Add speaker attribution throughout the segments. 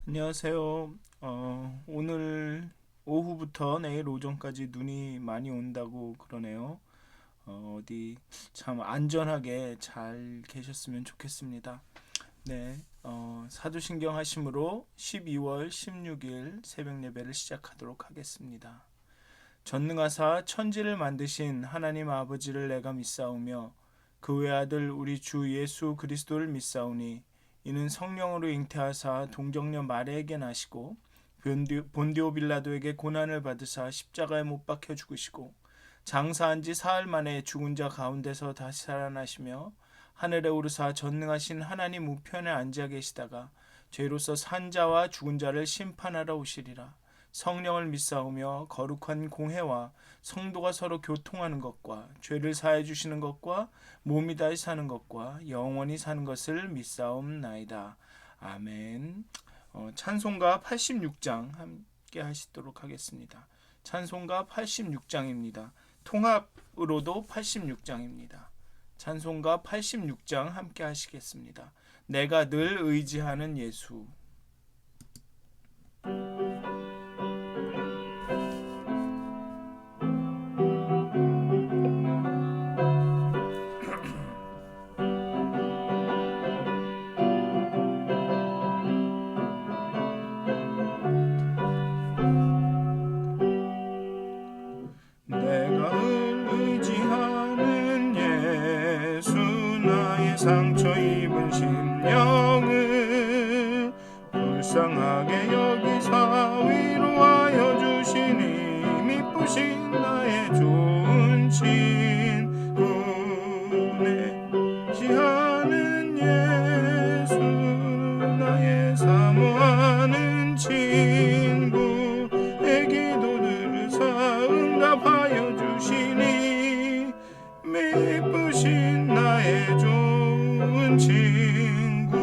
Speaker 1: 안녕하세요. 오늘 오후부터 내일 오전까지 눈이 많이 온다고 그러네요. 어디 참 안전하게 잘 계셨으면 좋겠습니다. 네, 사도신경 하심으로 12월 16일 새벽 예배를 시작하도록 하겠습니다. 전능하사 천지를 만드신 하나님 아버지를 내가 믿사오며 그 외아들 우리 주 예수 그리스도를 믿사오니 이는 성령으로 잉태하사 동정녀 마리아에게 나시고 본디오 빌라도에게 고난을 받으사 십자가에 못 박혀 죽으시고 장사한 지 사흘 만에 죽은 자 가운데서 다시 살아나시며 하늘에 오르사 전능하신 하나님 우편에 앉아 계시다가 죄로서 산 자와 죽은 자를 심판하러 오시리라. 성령을 믿사오며 거룩한 공회와 성도가 서로 교통하는 것과 죄를 사해 주시는 것과 몸이 다시 사는 것과 영원히 사는 것을 믿사옵나이다. 아멘. 찬송가 86장 함께 하시도록 하겠습니다. 찬송가 86장입니다. 통합으로도 86장입니다. 찬송가 86장 함께 하시겠습니다. 내가 늘 의지하는 예수. 내가 의지하는 예수 나의 상처 입은 심령을 불쌍하게 여기사 위로하여 주시니 미쁘신 나의 좋은 친구 내 의지하는 예수 나의 사모하는 친구 내 기도들을 응답하여 주시니 미쁘신 나의 좋은 친구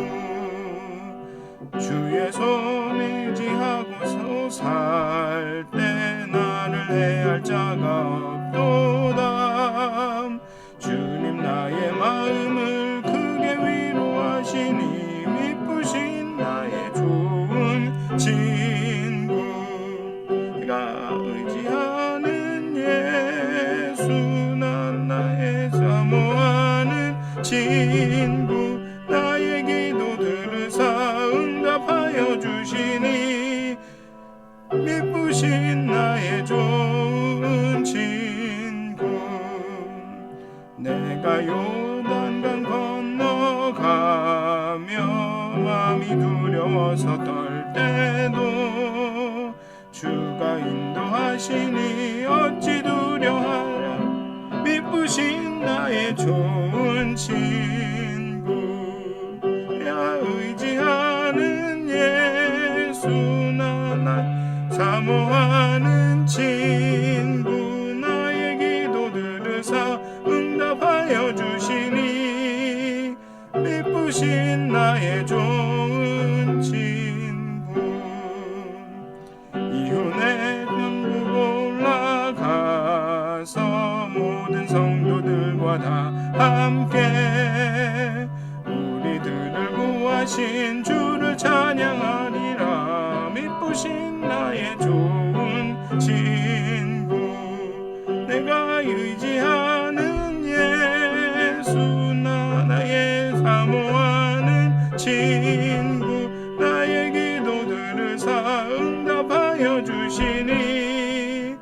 Speaker 1: 주의 손 의지하고서 살 때 나를 해할 자가 없도다. 주님 나의 마음을 크게 위로하시니 미쁘신 나의 좋은 친구 내가 의지하는 예수 난 나의 사모하는 친구 나의 기도 들으사 응답하여 주시니 미쁘신 나의 좋은 친구 내가 요단강 건너가며 마음이 두려워서 떨 때도 주가 인도하시니 어찌 두려워하랴 미쁘신 나의 좋은 친구 야 의지하는 예수 나 사모하는 친구 나의 기도 들으사 응답하여 주시니 미쁘신 나의 좋은 친구 이혼의 천국 올라가서 모든 성도들과 다 함께 우리들을 구하신 주를 찬양하리라. 미쁘신 나의 좋은 친구 내가 의지하는 예수 나의 사모하는 친구 나의 기도 들으사 응답하여 주시니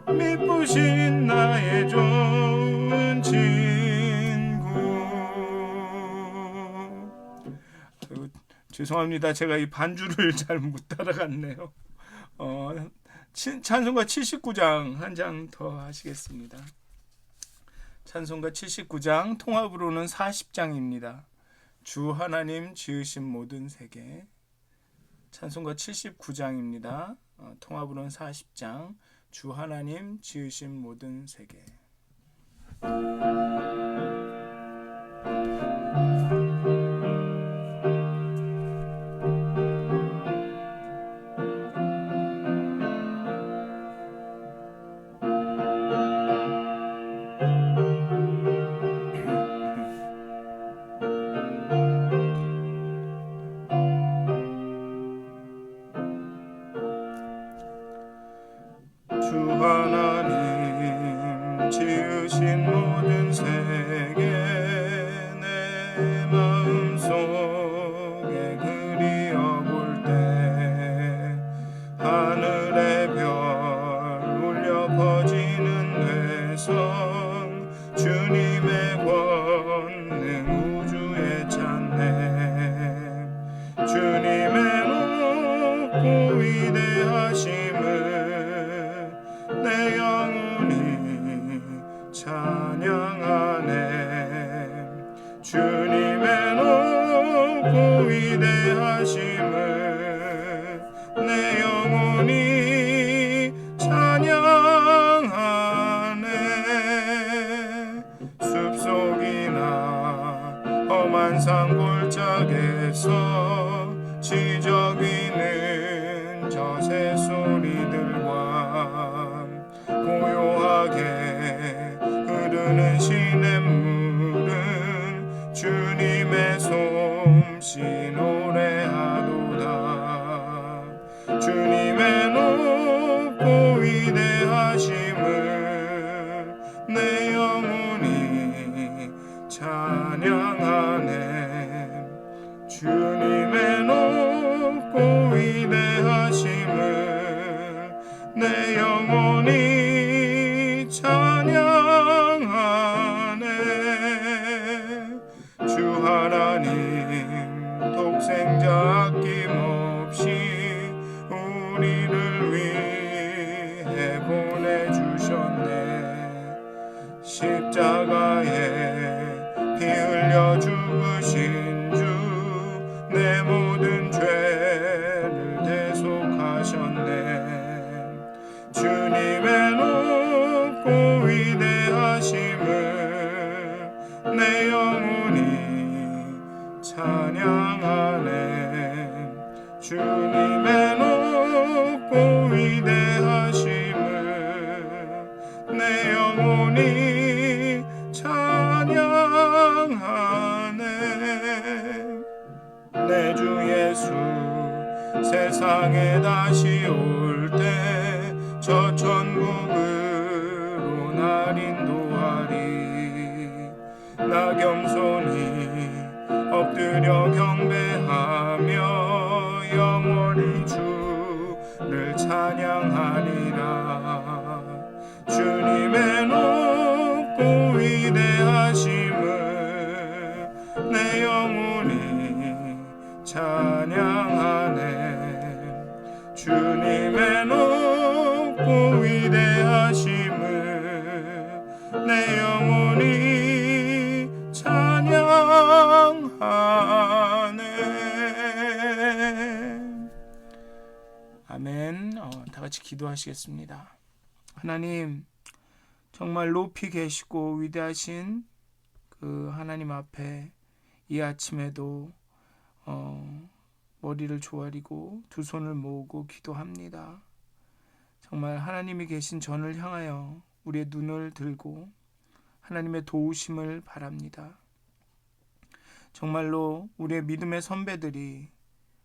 Speaker 1: 미쁘신 나의 좋은 친구 죄송합니다. 제가 이 반주를 잘 못 따라갔네요. 찬송가 79장 한 장 더 하시겠습니다. 찬송가 79장 통합으로는 40장입니다. 주 하나님 지으신 모든 세계 찬송가 79장입니다. 통합으로는 40장 주 하나님 지으신 모든 세계 위대하심을 내 영혼이 찬양하네. 숲속이나 험한 산골짜기에서 지적 있는 저 새소리들과 고요하게 흐르는 시냇물은 주님의 솜씨 노래하도다. 주님의 높고 위대하심을 내 영혼이 찬양하네. 주님의 높고 위대하심을 내 영혼이 찬양하네. 주 하나님 독생자 아낌없이 우리를 위해 보내주셨네. 십자가에 피 흘려 죽으신 주 내 모든 죄를 대속하셨네. 주님의 높고 위대하심을 내 영혼이 찬양하네. 주님의 높고 위대하심을 내 영혼이 찬양하네. 내 주 예수 세상에 다시 올 때 저 천국으로 날 인도하리. 나 겸손히 엎드려 경배하며 영원히 주를 찬양하리라. 주님의 높고 위대하심을 내 영혼이 찬양하네. 주님의 높고 위대하심을 내 영혼이 찬양하네. 아멘. 다 같이 기도하시겠습니다. 하나님, 정말 높이 계시고 위대하신 그 하나님 앞에 이 아침에도 머리를 조아리고 두 손을 모으고 기도합니다. 정말 하나님이 계신 전을 향하여 우리의 눈을 들고 하나님의 도우심을 바랍니다. 정말로 우리의 믿음의 선배들이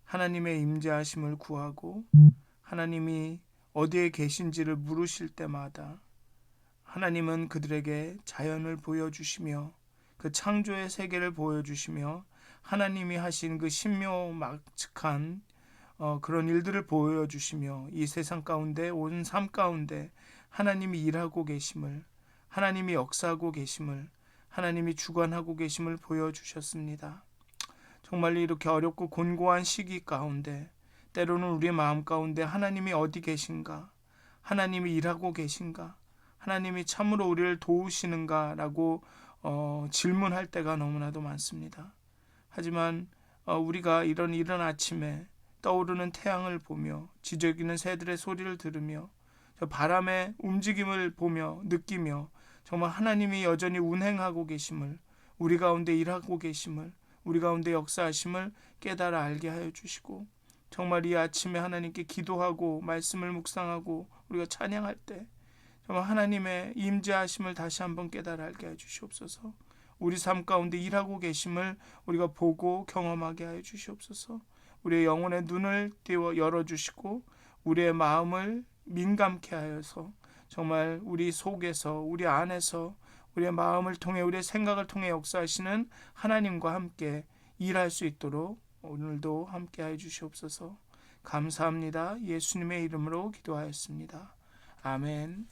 Speaker 1: 하나님의 임재하심을 구하고 하나님이 어디에 계신지를 물으실 때마다 하나님은 그들에게 자연을 보여주시며 그 창조의 세계를 보여주시며 하나님이 하신 그 신묘막측한 그런 일들을 보여주시며 이 세상 가운데 온 삶 가운데 하나님이 일하고 계심을, 하나님이 역사하고 계심을, 하나님이 주관하고 계심을 보여주셨습니다. 정말 이렇게 어렵고 곤고한 시기 가운데 때로는 우리의 마음 가운데 하나님이 어디 계신가, 하나님이 일하고 계신가, 하나님이 참으로 우리를 도우시는가 라고 질문할 때가 너무나도 많습니다. 하지만 우리가 이런 아침에 떠오르는 태양을 보며 지저귀는 새들의 소리를 들으며 저 바람의 움직임을 보며 느끼며 정말 하나님이 여전히 운행하고 계심을, 우리 가운데 일하고 계심을, 우리 가운데 역사하심을 깨달아 알게 하여 주시고 정말 이 아침에 하나님께 기도하고 말씀을 묵상하고 우리가 찬양할 때 정말 하나님의 임재하심을 다시 한번 깨달아 알게 해 주시옵소서. 우리 삶 가운데 일하고 계심을 우리가 보고 경험하게 하여 주시옵소서. 우리의 영혼의 눈을 띄워 열어주시고 우리의 마음을 민감케 하여서 정말 우리 속에서, 우리 안에서, 우리의 마음을 통해, 우리의 생각을 통해 역사하시는 하나님과 함께 일할 수 있도록 오늘도 함께 하여 주시옵소서. 감사합니다. 예수님의 이름으로 기도하였습니다. 아멘.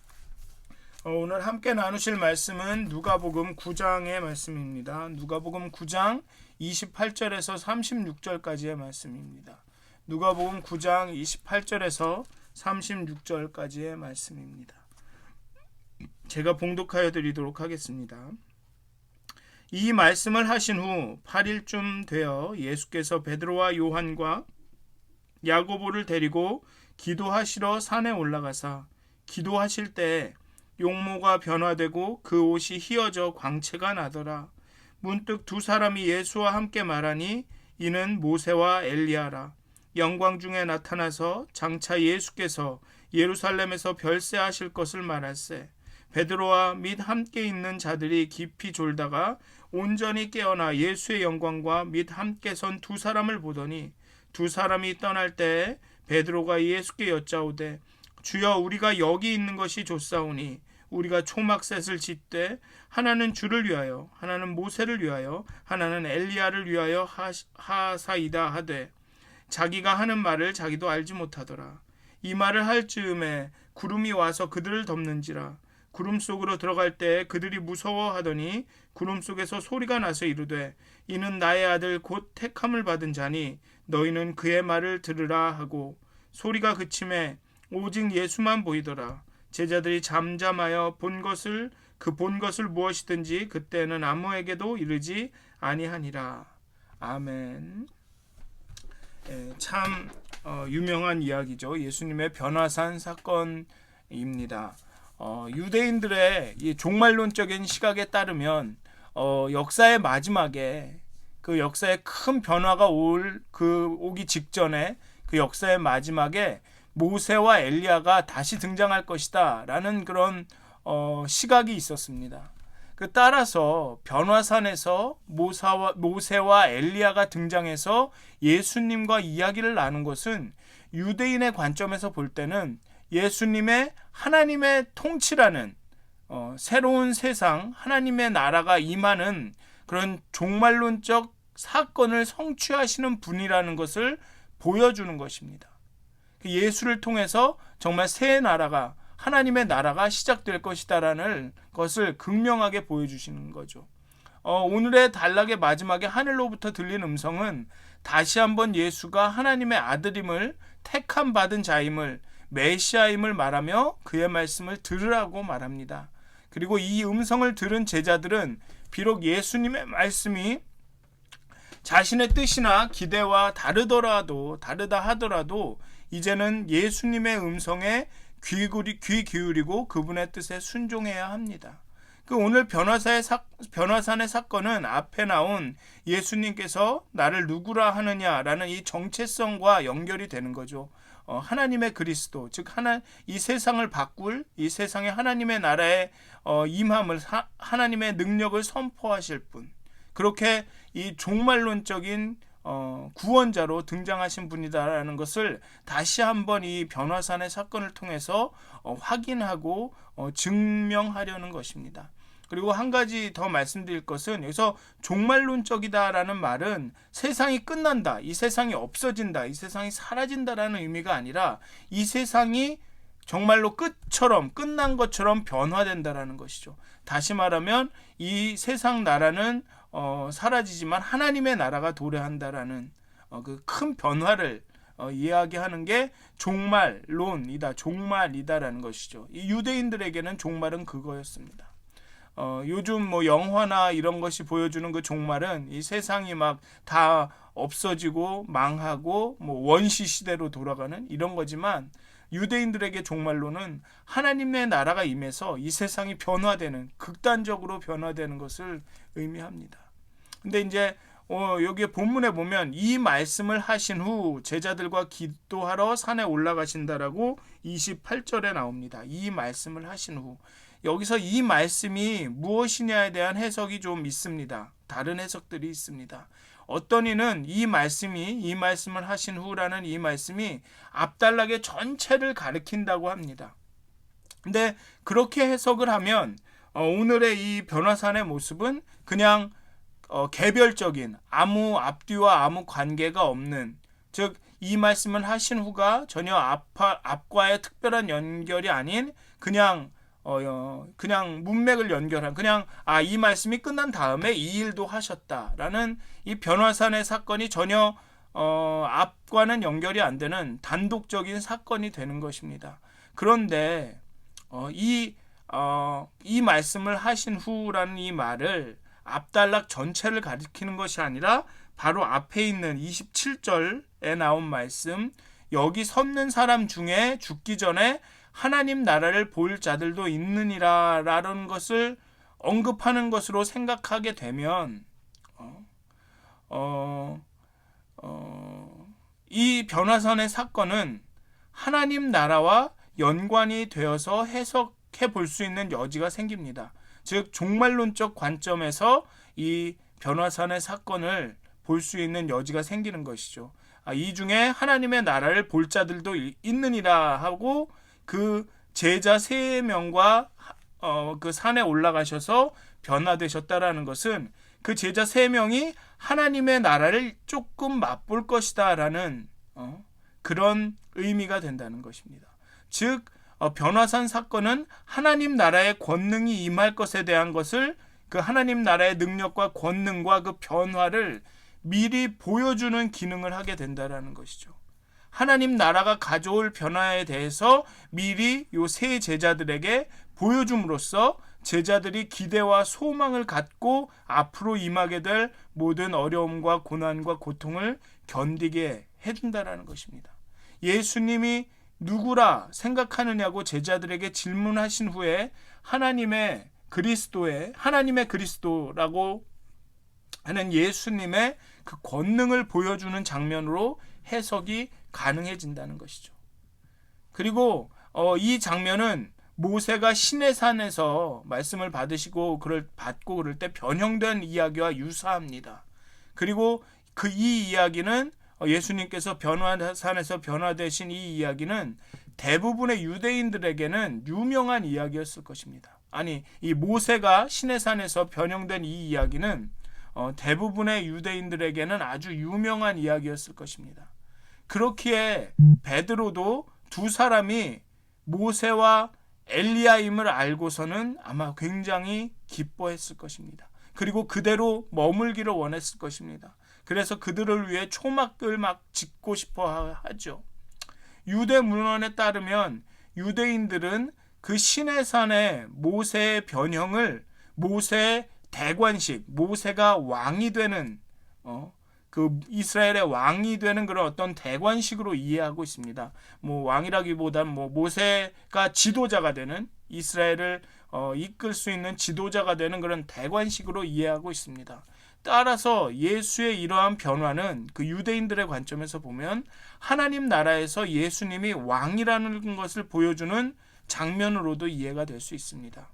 Speaker 1: 오늘 함께 나누실 말씀은 누가복음 9장의 말씀입니다. 누가복음 9장 28절에서 36절까지의 말씀입니다. 누가복음 9장 28절에서 36절까지의 말씀입니다. 제가 봉독하여 드리도록 하겠습니다. 이 말씀을 하신 후 8일쯤 되어 예수께서 베드로와 요한과 야고보를 데리고 기도하시러 산에 올라가사 기도하실 때 용모가 변화되고 그 옷이 휘어져 광채가 나더라. 문득 두 사람이 예수와 함께 말하니 이는 모세와 엘리야라. 영광 중에 나타나서 장차 예수께서 예루살렘에서 별세하실 것을 말할세. 베드로와 및 함께 있는 자들이 깊이 졸다가 온전히 깨어나 예수의 영광과 및 함께 선 두 사람을 보더니 두 사람이 떠날 때에 베드로가 예수께 여짜오되 주여 우리가 여기 있는 것이 좋사오니 우리가 초막셋을 짓되 하나는 주를 위하여 하나는 모세를 위하여 하나는 엘리야를 위하여 하사이다 하되 자기가 하는 말을 자기도 알지 못하더라. 이 말을 할 즈음에 구름이 와서 그들을 덮는지라. 구름 속으로 들어갈 때 그들이 무서워하더니 구름 속에서 소리가 나서 이르되 이는 나의 아들 곧 택함을 받은 자니 너희는 그의 말을 들으라 하고 소리가 그침에 오직 예수만 보이더라. 제자들이 잠잠하여 본 것을 무엇이든지 그때는 아무에게도 이르지 아니하니라. 아멘. 참 유명한 이야기죠. 예수님의 변화산 사건입니다. 유대인들의 이 종말론적인 시각에 따르면 역사의 마지막에 그 역사의 큰 변화가 오기 직전에 그 역사의 마지막에 모세와 엘리야가 다시 등장할 것이다 라는 그런 시각이 있었습니다. 따라서 변화산에서 모세와 엘리야가 등장해서 예수님과 이야기를 나눈 것은 유대인의 관점에서 볼 때는 예수님의 하나님의 통치라는 새로운 세상, 하나님의 나라가 임하는 그런 종말론적 사건을 성취하시는 분이라는 것을 보여주는 것입니다. 예수를 통해서 정말 새 나라가, 하나님의 나라가 시작될 것이다라는 것을 극명하게 보여주시는 거죠. 오늘의 단락의 마지막에 하늘로부터 들린 음성은 다시 한번 예수가 하나님의 아들임을, 택함 받은 자임을, 메시아임을 말하며 그의 말씀을 들으라고 말합니다. 그리고 이 음성을 들은 제자들은 비록 예수님의 말씀이 자신의 뜻이나 기대와 다르다 하더라도 이제는 예수님의 음성에 귀 기울이고 그분의 뜻에 순종해야 합니다. 오늘 변화산의 사건은 앞에 나온 예수님께서 나를 누구라 하느냐라는 이 정체성과 연결이 되는 거죠. 하나님의 그리스도, 즉 이 세상을 바꿀, 이 세상에 하나님의 나라의 임함을, 하나님의 능력을 선포하실 분, 그렇게 이 종말론적인 구원자로 등장하신 분이다라는 것을 다시 한번 이 변화산의 사건을 통해서 확인하고 증명하려는 것입니다. 그리고 한 가지 더 말씀드릴 것은 여기서 종말론적이다라는 말은 세상이 끝난다, 이 세상이 없어진다, 이 세상이 사라진다라는 의미가 아니라 이 세상이 정말로 끝난 것처럼 변화된다라는 것이죠. 다시 말하면 이 세상 나라는 사라지지만 하나님의 나라가 도래한다라는 그 큰 변화를 이야기하는 게 종말이다라는 것이죠. 이 유대인들에게는 종말은 그거였습니다. 요즘 영화나 이런 것이 보여주는 그 종말은 이 세상이 막 다 없어지고 망하고 원시 시대로 돌아가는 이런 거지만 유대인들에게 종말로는 하나님의 나라가 임해서 이 세상이 극단적으로 변화되는 것을 의미합니다. 근데 이제 여기 본문에 보면 이 말씀을 하신 후 제자들과 기도하러 산에 올라가신다라고 28절에 나옵니다. 이 말씀을 하신 후. 여기서 이 말씀이 무엇이냐에 대한 해석이 좀 있습니다. 다른 해석들이 있습니다. 어떤 이는 이 말씀을 하신 후라는 이 말씀이 앞단락의 전체를 가리킨다고 합니다. 근데 그렇게 해석을 하면 오늘의 이 변화산의 모습은 그냥 개별적인 아무 앞뒤와 아무 관계가 없는, 즉 이 말씀을 하신 후가 전혀 앞과의 특별한 연결이 아닌 그냥 문맥을 연결한, 이 말씀이 끝난 다음에 이 일도 하셨다라는 이 변화산의 사건이 전혀 앞과는 연결이 안 되는 단독적인 사건이 되는 것입니다. 그런데 이 말씀을 하신 후라는 이 말을 압달락 전체를 가리키는 것이 아니라 바로 앞에 있는 27절에 나온 말씀, 여기 섰는 사람 중에 죽기 전에 하나님 나라를 볼 자들도 있느니라 라는 것을 언급하는 것으로 생각하게 되면 이 변화산의 사건은 하나님 나라와 연관이 되어서 해석해 볼 수 있는 여지가 생깁니다. 즉 종말론적 관점에서 이 변화산의 사건을 볼 수 있는 여지가 생기는 것이죠. 이 중에 하나님의 나라를 볼 자들도 있느니라 하고 그 제자 3명과 그 산에 올라가셔서 변화되셨다라는 것은 그 제자 3명이 하나님의 나라를 조금 맛볼 것이다 라는 그런 의미가 된다는 것입니다. 즉 변화산 사건은 하나님 나라의 권능이 임할 것에 대한 것을, 그 하나님 나라의 능력과 권능과 그 변화를 미리 보여주는 기능을 하게 된다는 것이죠. 하나님 나라가 가져올 변화에 대해서 미리 요 세 제자들에게 보여줌으로써 제자들이 기대와 소망을 갖고 앞으로 임하게 될 모든 어려움과 고난과 고통을 견디게 해준다는 것입니다. 예수님이 누구라 생각하느냐고 제자들에게 질문하신 후에 하나님의 그리스도라고 하는 예수님의 그 권능을 보여주는 장면으로 해석이 가능해진다는 것이죠. 그리고 이 장면은 모세가 시내산에서 말씀을 받고 그럴 때 변형된 이야기와 유사합니다. 그리고 이 이야기는 예수님께서 변화산에서 변화되신 이 이야기는 대부분의 유대인들에게는 유명한 이야기였을 것입니다. 아니, 이 모세가 시내산에서 변형된 이 이야기는 대부분의 유대인들에게는 아주 유명한 이야기였을 것입니다. 그렇기에 베드로도 두 사람이 모세와 엘리야임을 알고서는 아마 굉장히 기뻐했을 것입니다. 그리고 그대로 머물기를 원했을 것입니다. 그래서 그들을 위해 초막을 막 짓고 싶어 하죠. 유대 문헌에 따르면 유대인들은 그 시내산의 모세의 변형을 모세의 대관식, 모세가 왕이 되는 그 이스라엘의 왕이 되는 그런 어떤 대관식으로 이해하고 있습니다. 왕이라기보다는 모세가 지도자가 되는, 이스라엘을 이끌 수 있는 지도자가 되는 그런 대관식으로 이해하고 있습니다. 따라서 예수의 이러한 변화는 그 유대인들의 관점에서 보면 하나님 나라에서 예수님이 왕이라는 것을 보여주는 장면으로도 이해가 될 수 있습니다.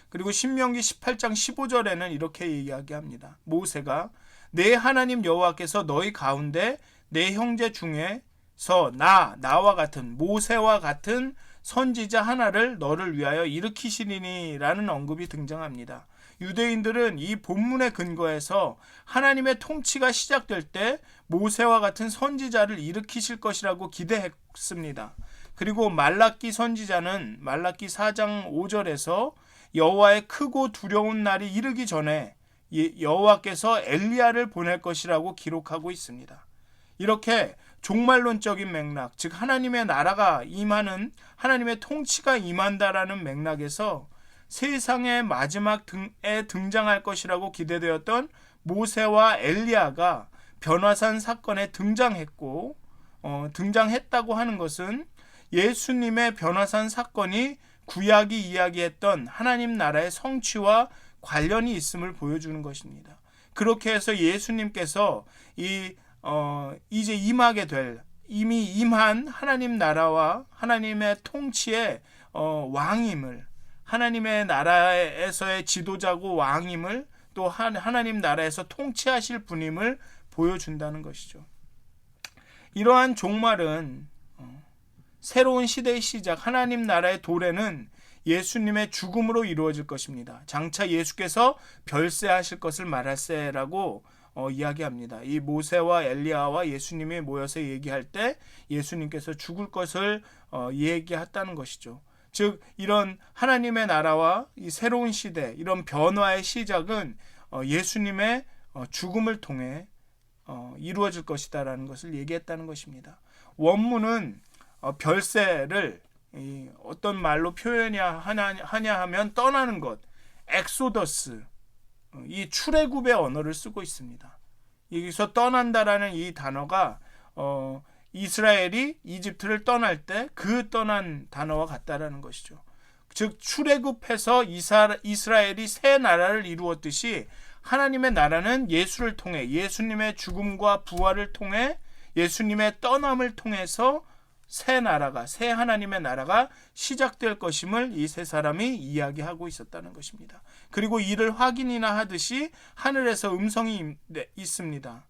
Speaker 1: 그리고 신명기 18장 15절에는 이렇게 이야기합니다. 모세가 내 하나님 여호와께서 너희 가운데 내 형제 중에서 나와 같은 모세와 같은 선지자 하나를 너를 위하여 일으키시리니 라는 언급이 등장합니다. 유대인들은 이 본문의 근거에서 하나님의 통치가 시작될 때 모세와 같은 선지자를 일으키실 것이라고 기대했습니다. 그리고 말라기 선지자는 말라기 4장 5절에서 여호와의 크고 두려운 날이 이르기 전에 여호와께서 엘리야를 보낼 것이라고 기록하고 있습니다. 이렇게 종말론적인 맥락, 즉 하나님의 나라가 임하는, 하나님의 통치가 임한다라는 맥락에서 세상의 마지막에 등장할 것이라고 기대되었던 모세와 엘리야가 변화산 사건에 등장했다고 하는 것은 예수님의 변화산 사건이 구약이 이야기했던 하나님 나라의 성취와 관련이 있음을 보여주는 것입니다. 그렇게 해서 예수님께서 이제 임하게 될, 이미 임한 하나님 나라와 하나님의 통치의 왕임을, 하나님의 나라에서의 지도자고 왕임을, 또 하나님 나라에서 통치하실 분임을 보여준다는 것이죠. 이러한 종말은 새로운 시대의 시작, 하나님 나라의 도래는 예수님의 죽음으로 이루어질 것입니다. 장차 예수께서 별세하실 것을 말할세라고 이야기합니다. 이 모세와 엘리야와 예수님이 모여서 얘기할 때 예수님께서 죽을 것을 얘기했다는 것이죠. 즉 이런 하나님의 나라와 이 새로운 시대, 이런 변화의 시작은 예수님의 죽음을 통해 이루어질 것이다라는 것을 얘기했다는 것입니다. 원문은 별세를 어떤 말로 표현하냐 하면 떠나는 것, 엑소더스, 이 출애굽의 언어를 쓰고 있습니다. 여기서 떠난다라는 이 단어가 이스라엘이 이집트를 떠날 때 그 떠난 단어와 같다라는 것이죠. 즉 출애굽해서 이스라엘이 새 나라를 이루었듯이 하나님의 나라는 예수를 통해, 예수님의 죽음과 부활을 통해, 예수님의 떠남을 통해서 새 나라가, 새 하나님의 나라가 시작될 것임을 이 세 사람이 이야기하고 있었다는 것입니다. 그리고 이를 확인이나 하듯이 하늘에서 음성이 있습니다.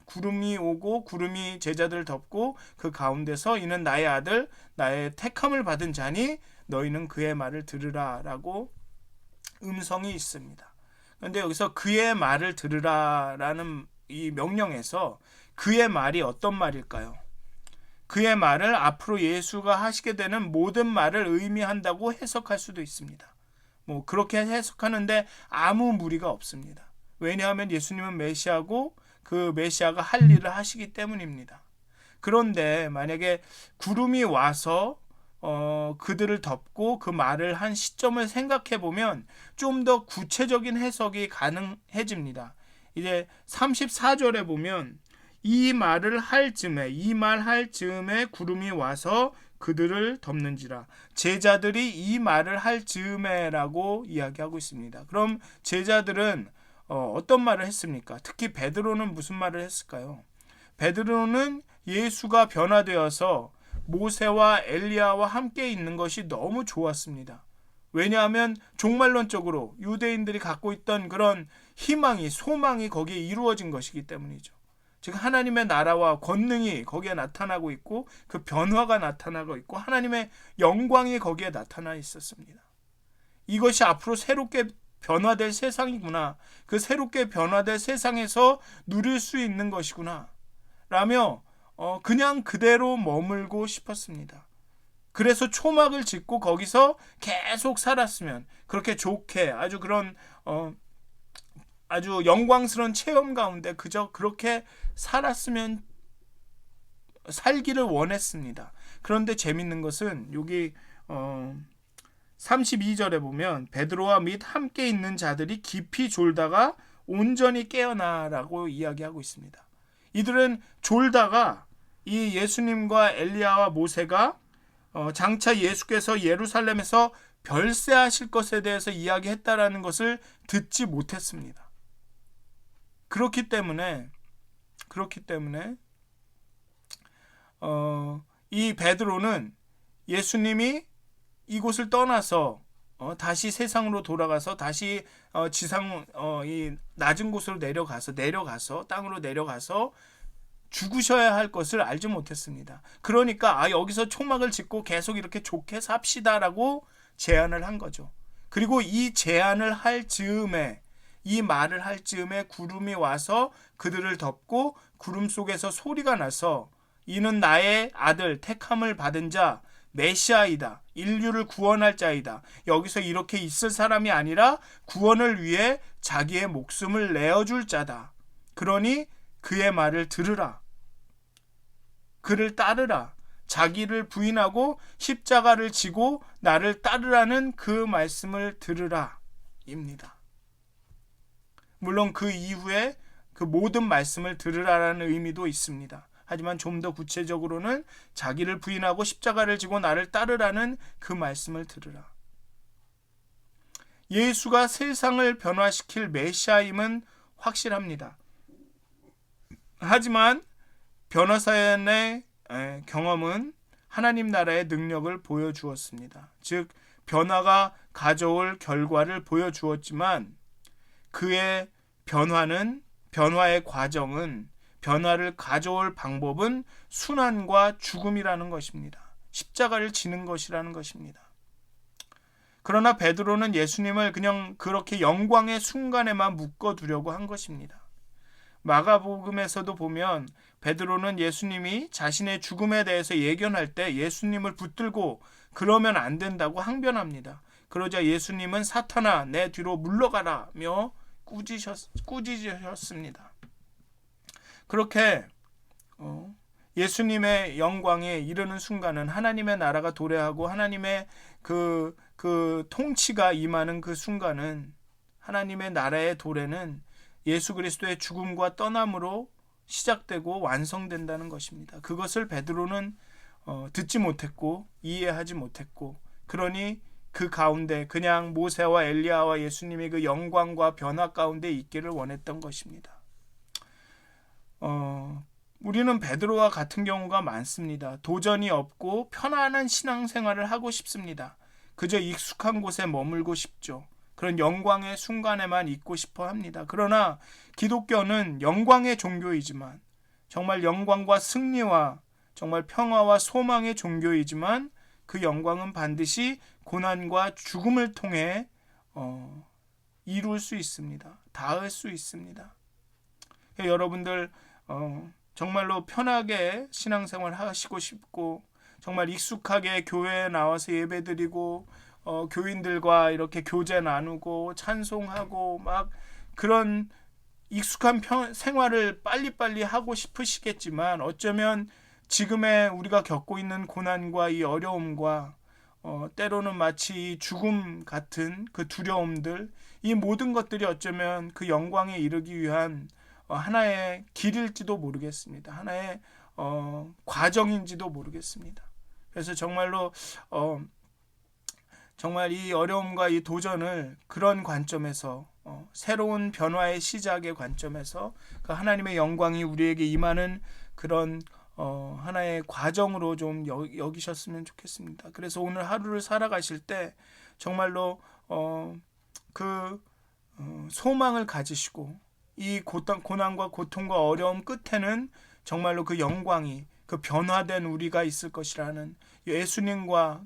Speaker 1: 구름이 오고 구름이 제자들을 덮고 그 가운데서 이는 나의 아들, 나의 택함을 받은 자니 너희는 그의 말을 들으라 라고 음성이 있습니다. 그런데 여기서 그의 말을 들으라 라는 이 명령에서 그의 말이 어떤 말일까요? 그의 말을 앞으로 예수가 하시게 되는 모든 말을 의미한다고 해석할 수도 있습니다. 그렇게 해석하는데 아무 무리가 없습니다. 왜냐하면 예수님은 메시아고 그 메시아가 할 일을 하시기 때문입니다. 그런데 만약에 구름이 와서 그들을 덮고 그 말을 한 시점을 생각해 보면 좀 더 구체적인 해석이 가능해집니다. 이제 34절에 보면 이 말을 할 즈음에, 이 말 할 즈음에 구름이 와서 그들을 덮는지라. 제자들이 이 말을 할 즈음에라고 이야기하고 있습니다. 그럼 제자들은 어떤 말을 했습니까? 특히 베드로는 무슨 말을 했을까요? 베드로는 예수가 변화되어서 모세와 엘리야와 함께 있는 것이 너무 좋았습니다. 왜냐하면 종말론적으로 유대인들이 갖고 있던 그런 희망이, 소망이 거기에 이루어진 것이기 때문이죠. 즉 하나님의 나라와 권능이 거기에 나타나고 있고 그 변화가 나타나고 있고 하나님의 영광이 거기에 나타나 있었습니다. 이것이 앞으로 새롭게 변화될 세상이구나, 그 새롭게 변화될 세상에서 누릴 수 있는 것이구나 라며 그냥 그대로 머물고 싶었습니다. 그래서 초막을 짓고 거기서 계속 살았으면, 그렇게 좋게 아주 그런 아주 영광스러운 체험 가운데 그저 그렇게 살았으면, 살기를 원했습니다. 그런데 재밌는 것은 여기 32절에 보면 베드로와 및 함께 있는 자들이 깊이 졸다가 온전히 깨어나라고 이야기하고 있습니다. 이들은 졸다가 이 예수님과 엘리야와 모세가 장차 예수께서 예루살렘에서 별세하실 것에 대해서 이야기했다라는 것을 듣지 못했습니다. 그렇기 때문에 이 베드로는 예수님이 이곳을 떠나서 다시 세상으로 돌아가서 다시 이 낮은 곳으로 내려가서 땅으로 내려가서 죽으셔야 할 것을 알지 못했습니다. 그러니까 여기서 초막을 짓고 계속 이렇게 좋게 삽시다라고 제안을 한 거죠. 그리고 이 제안을 할 즈음에, 이 말을 할 즈음에 구름이 와서 그들을 덮고 구름 속에서 소리가 나서 이는 나의 아들, 택함을 받은 자, 메시아이다, 인류를 구원할 자이다. 여기서 이렇게 있을 사람이 아니라 구원을 위해 자기의 목숨을 내어줄 자다. 그러니 그의 말을 들으라. 그를 따르라. 자기를 부인하고 십자가를 지고 나를 따르라는 그 말씀을 들으라 입니다. 물론 그 이후에 그 모든 말씀을 들으라라는 의미도 있습니다. 하지만 좀 더 구체적으로는 자기를 부인하고 십자가를 지고 나를 따르라는 그 말씀을 들으라. 예수가 세상을 변화시킬 메시아임은 확실합니다. 하지만 변호사의 경험은 하나님 나라의 능력을 보여주었습니다. 즉 변화가 가져올 결과를 보여주었지만 그의 변화의 과정은, 변화를 가져올 방법은 순환과 죽음이라는 것입니다. 십자가를 지는 것이라는 것입니다. 그러나 베드로는 예수님을 그냥 그렇게 영광의 순간에만 묶어두려고 한 것입니다. 마가복음에서도 보면 베드로는 예수님이 자신의 죽음에 대해서 예견할 때 예수님을 붙들고 그러면 안 된다고 항변합니다. 그러자 예수님은 사탄아 내 뒤로 물러가라며 꾸짖으셨습니다. 그렇게 예수님의 영광에 이르는 순간은, 하나님의 나라가 도래하고 하나님의 그 통치가 임하는 그 순간은 하나님의 나라의 도래는 예수 그리스도의 죽음과 떠남으로 시작되고 완성된다는 것입니다. 그것을 베드로는 듣지 못했고 이해하지 못했고, 그러니 그 가운데 그냥 모세와 엘리야와 예수님의 그 영광과 변화 가운데 있기를 원했던 것입니다. 우리는 베드로와 같은 경우가 많습니다. 도전이 없고 편안한 신앙생활을 하고 싶습니다. 그저 익숙한 곳에 머물고 싶죠. 그런 영광의 순간에만 있고 싶어 합니다. 그러나 기독교는 영광의 종교이지만, 정말 영광과 승리와 정말 평화와 소망의 종교이지만, 그 영광은 반드시 고난과 죽음을 통해 이룰 수 있습니다. 닿을 수 있습니다. 여러분들 정말로 편하게 신앙생활 하시고 싶고, 정말 익숙하게 교회에 나와서 예배드리고 교인들과 이렇게 교제 나누고 찬송하고 막 그런 익숙한 생활을 빨리빨리 하고 싶으시겠지만, 어쩌면 지금의 우리가 겪고 있는 고난과 이 어려움과 때로는 마치 죽음 같은 그 두려움들, 이 모든 것들이 어쩌면 그 영광에 이르기 위한 하나의 길일지도 모르겠습니다. 하나의 과정인지도 모르겠습니다. 그래서 정말로 정말 이 어려움과 이 도전을 그런 관점에서, 새로운 변화의 시작의 관점에서 그 하나님의 영광이 우리에게 임하는 그런 하나의 과정으로 좀 여기셨으면 좋겠습니다. 그래서 오늘 하루를 살아가실 때 정말로 소망을 가지시고, 이 고난과 고통과 어려움 끝에는 정말로 그 영광이, 그 변화된 우리가 있을 것이라는 예수님과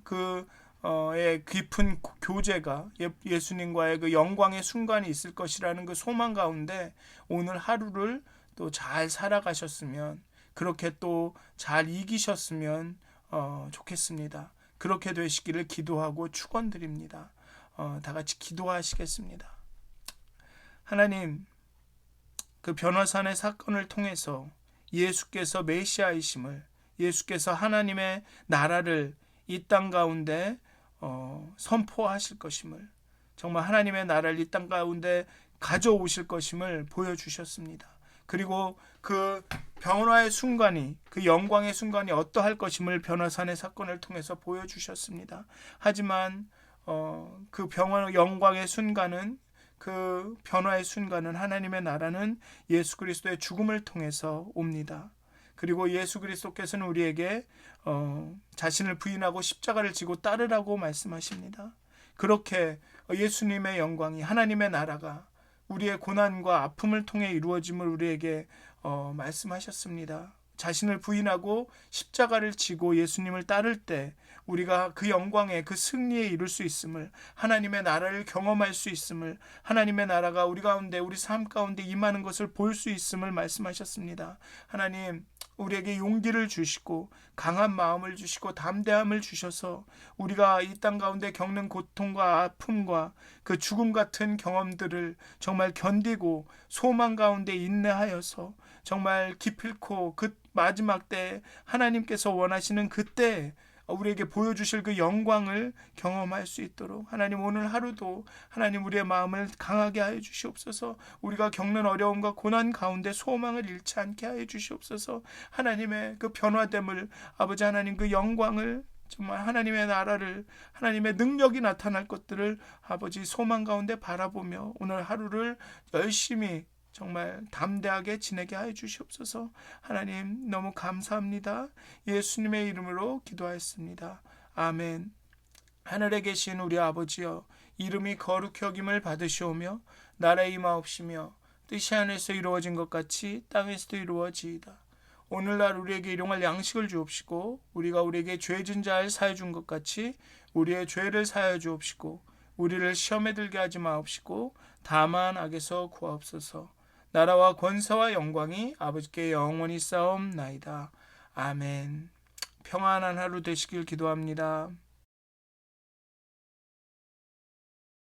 Speaker 1: 의 깊은 교제가, 예수님과의 그 영광의 순간이 있을 것이라는 그 소망 가운데 오늘 하루를 또 잘 살아가셨으면, 그렇게 또 잘 이기셨으면 좋겠습니다. 그렇게 되시기를 기도하고 축원드립니다. 다 같이 기도하시겠습니다. 하나님, 그 변화산의 사건을 통해서 예수께서 메시아이심을, 예수께서 하나님의 나라를 이 땅 가운데 선포하실 것임을, 정말 하나님의 나라를 이 땅 가운데 가져오실 것임을 보여주셨습니다. 그리고 그 변화의 순간이, 그 영광의 순간이 어떠할 것임을 변화산의 사건을 통해서 보여주셨습니다. 하지만 그 영광의 순간은, 그 변화의 순간은, 하나님의 나라는 예수 그리스도의 죽음을 통해서 옵니다. 그리고 예수 그리스도께서는 우리에게 자신을 부인하고 십자가를 지고 따르라고 말씀하십니다. 그렇게 예수님의 영광이, 하나님의 나라가 우리의 고난과 아픔을 통해 이루어짐을 우리에게 말씀하셨습니다. 자신을 부인하고 십자가를 지고 예수님을 따를 때 우리가 그 영광의 그 승리에 이룰 수 있음을, 하나님의 나라를 경험할 수 있음을, 하나님의 나라가 우리 가운데, 우리 삶 가운데 임하는 것을 볼 수 있음을 말씀하셨습니다. 하나님, 우리에게 용기를 주시고 강한 마음을 주시고 담대함을 주셔서 우리가 이 땅 가운데 겪는 고통과 아픔과 그 죽음 같은 경험들을 정말 견디고 소망 가운데 인내하여서 정말 기필코 그 마지막 때 하나님께서 원하시는 그때 우리에게 보여주실 그 영광을 경험할 수 있도록, 하나님 오늘 하루도 하나님 우리의 마음을 강하게 하여 주시옵소서. 우리가 겪는 어려움과 고난 가운데 소망을 잃지 않게 하여 주시옵소서. 하나님의 그 변화됨을, 아버지 하나님 그 영광을, 정말 하나님의 나라를, 하나님의 능력이 나타날 것들을 아버지 소망 가운데 바라보며 오늘 하루를 열심히 정말 담대하게 지내게 하여 주시옵소서. 하나님 너무 감사합니다. 예수님의 이름으로 기도하였습니다. 아멘. 하늘에 계신 우리 아버지여, 이름이 거룩히 여김을 받으시오며 나라의 임하옵시며 뜻이 하늘에서 이루어진 것 같이 땅에서도 이루어지이다. 오늘날 우리에게 일용할 양식을 주옵시고, 우리가 우리에게 죄진 자를 사해 준 것 같이 우리의 죄를 사하여 주옵시고, 우리를 시험에 들게 하지 마옵시고 다만 악에서 구하옵소서. 나라와 권세와 영광이 아버지께 영원히 쌓옵나이다. 아멘. 평안한 하루 되시길 기도합니다.